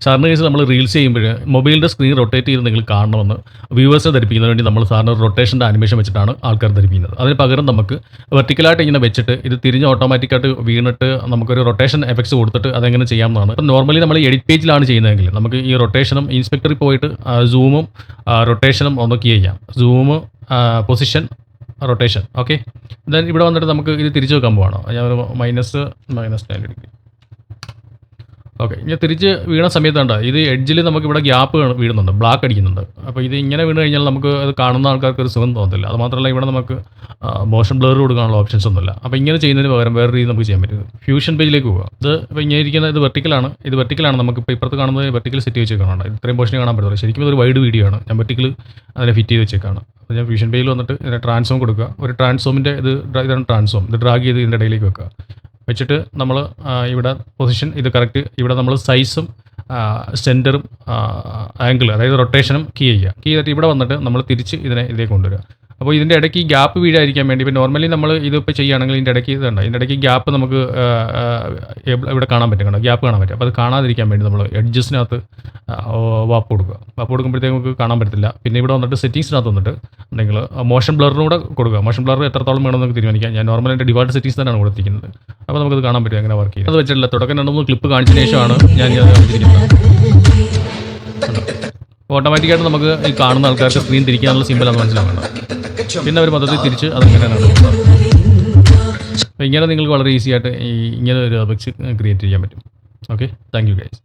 സാറിൻ്റെ കേസ് നമ്മൾ റീൽസ് ചെയ്യുമ്പോൾ മൊബൈലിൻ്റെ സ്ക്രീൻ റൊട്ടേറ്റ് ചെയ്ത് നിങ്ങൾ കാണണമെന്ന് വ്യൂവേഴ്സിനെ ധരിപ്പിക്കുന്നതിന് വേണ്ടി നമ്മൾ സാറിന് റൊട്ടേഷൻ്റെ ആനിമേഷൻ വെച്ചിട്ടാണ് ആൾക്കാർ ധരിപ്പിക്കുന്നത്. അതിന് പകരം നമുക്ക് വെർട്ടിക്കലായിട്ട് ഇങ്ങനെ വെച്ചിട്ട് ഇത് തിരിഞ്ഞ് ഓട്ടോമാറ്റിക്കായിട്ട് വീണിട്ട് നമുക്കൊരു റൊട്ടേഷൻ എഫക്ട്സ് കൊടുത്തിട്ട് അതെങ്ങനെ ചെയ്യാമെന്നാണ്. ഇപ്പം നോർമലി നമ്മൾ എഡിറ്റ് പേജിലാണ് ചെയ്യുന്നതെങ്കിൽ നമുക്ക് ഈ റൊട്ടേഷനും ഇൻസ്പെക്ടറിൽ പോയിട്ട് സൂമും റൊട്ടേഷനും ഒന്ന് കീ ചെയ്യാം. Zoom, position, rotation. Okay, then ഇവിടെ വന്നിട്ട് നമുക്ക് ഇത് തിരിച്ച് വെക്കാൻ പോവാണ്. ഞാൻ മൈനസ് 10 ഡിഗ്രി. ഓക്കെ, ഇനി തിരിച്ച് വീണ സമയത്ത് കണ്ട ഇത് എഡ്ജിൽ നമുക്ക് ഇവിടെ ഗ്യാപ്പ് വീഴുന്നുണ്ട്, ബ്ലാക്ക് അടിക്കുന്നുണ്ട്. അപ്പോൾ ഇത് ഇങ്ങനെ വീണ് കഴിഞ്ഞാൽ നമുക്ക് അത് കാണുന്ന ആൾക്കാർക്ക് ഒരു സുഖം തോന്നത്തില്ല. അത് മാത്രമല്ല ഇവിടെ നമുക്ക് മോഷൻ ബ്ലർ കൊടുക്കാനുള്ള ഓപ്ഷൻസ് ഒന്നുമില്ല. അപ്പോൾ ഇങ്ങനെ ചെയ്യുന്നതിന് പകരം വേറെ രീതി നമുക്ക് ചെയ്യാൻ പറ്റും. ഫ്യൂഷൻ പേജിലേക്ക് പോവുക. ഇത് ഇപ്പോൾ ഇങ്ങനെ ഇരിക്കുന്ന ഇത് വെർട്ടിക്കലാണ്. നമുക്കിപ്പോൾ ഇപ്പുറത്ത് കാണുന്നത് വെർട്ടിക്കൽ സെറ്റ് വെച്ചേക്കാണ്. ഇത്രയും പോർഷൻ കാണാൻ പറ്റില്ല. ശരിക്കും ഇതൊരു വൈഡ് വീഡിയോ ആണ്. ഞാൻ വെർട്ടിക്കൽ അതിനെ ഫിറ്റ് ചെയ്ത് വെച്ചേക്കാണ്. അപ്പോൾ ഞാൻ ഫ്യൂഷൻ പേജിൽ വന്നിട്ട് ഇതിനെ ട്രാൻസ്ഫോം കൊടുക്കുക. ഒരു ട്രാൻസ്ഫോമിൻ്റെ ഇതാണ് ട്രാൻസ്ഫോം. ഇത് ഡ്രാഗ് ചെയ്ത് ഇതിൻ്റെ ഇടയിലേക്ക് വെക്കുക. വെച്ചിട്ട് നമ്മൾ ഇവിടെ പൊസിഷൻ ഇത് കറക്റ്റ്, ഇവിടെ നമ്മൾ സൈസും സെൻറ്ററും ആംഗിൾ, അതായത് റൊട്ടേഷനും കീ ചെയ്യുക. കീ ചെയ്തിട്ട് ഇവിടെ വന്നിട്ട് നമ്മൾ തിരിച്ച് ഇതിലേക്ക് കൊണ്ടുവരിക. അപ്പോൾ ഇതിൻ്റെ ഇടയ്ക്ക് ഗ്യാപ്പ് വീഴാതിരിക്കാൻ വേണ്ടി ഇപ്പോൾ നോർമലി നമ്മൾ ഇതിപ്പോൾ ചെയ്യുകയാണെങ്കിൽ ഇതിൻ്റെ ഇടയ്ക്ക് ഇതുണ്ട്, ഇതിൻ്റെ ഇടയ്ക്ക് ഗ്യാപ്പ് നമുക്ക് ഇവിടെ കാണാൻ പറ്റും, ഗ്യാപ്പ് കാണാൻ പറ്റും. അപ്പോൾ അത് കാണാതിരിക്കാൻ വേണ്ടി നമ്മൾ എഡ്ജസിനകത്ത് വാപ്പ് കൊടുക്കുക. വാപ്പ് കൊടുക്കുമ്പോഴത്തേക്ക് നമുക്ക് കാണാൻ പറ്റത്തില്ല. പിന്നെ ഇവിടെ വന്നിട്ട് സെറ്റിങ്സിനകത്ത് വന്നിട്ട് നിങ്ങൾ മോഷൻ ബ്ലറിനൂടെ കൊടുക്കുക. മോഷൻ ബ്ലർ എത്രത്തോളം വേണമെന്ന് നമുക്ക് തീരുമാനിക്കാം. ഞാൻ നോർമലി എൻ്റെ ഡിഫോൾട്ട് സെറ്റിങ്സ് തന്നെയാണ് കൊടുത്തിരിക്കുന്നത്. അപ്പോൾ നമുക്കത് കാണാൻ പറ്റും എങ്ങനെ വർക്ക് ചെയ്യും. അത് വെച്ചിട്ടില്ല, തുടക്കം 2-3 ക്ലിപ്പ് കാണിച്ചതിന് ശേഷമാണ് ഞാൻ കാണിച്ചിരിക്കുന്നത്. ഓട്ടോമാറ്റിക്കായിട്ട് നമുക്ക് ഈ കാണുന്ന ആൾക്കാർക്ക് സ്ക്രീൻ തിരിക്കാനുള്ള സിമ്പിളാണെന്ന് മനസ്സിലാക്കേണ്ടത്. പിന്നെ അവർ മൊത്തത്തിൽ തിരിച്ച് അതെങ്ങനെയാണ് നടക്കുന്നത്. അപ്പോൾ ഇങ്ങനെ നിങ്ങൾക്ക് വളരെ ഈസി ആയിട്ട് ഇങ്ങനെ ഒരു എഫക്ട്സ് ക്രിയേറ്റ് ചെയ്യാൻ പറ്റും. Okay, thank you guys.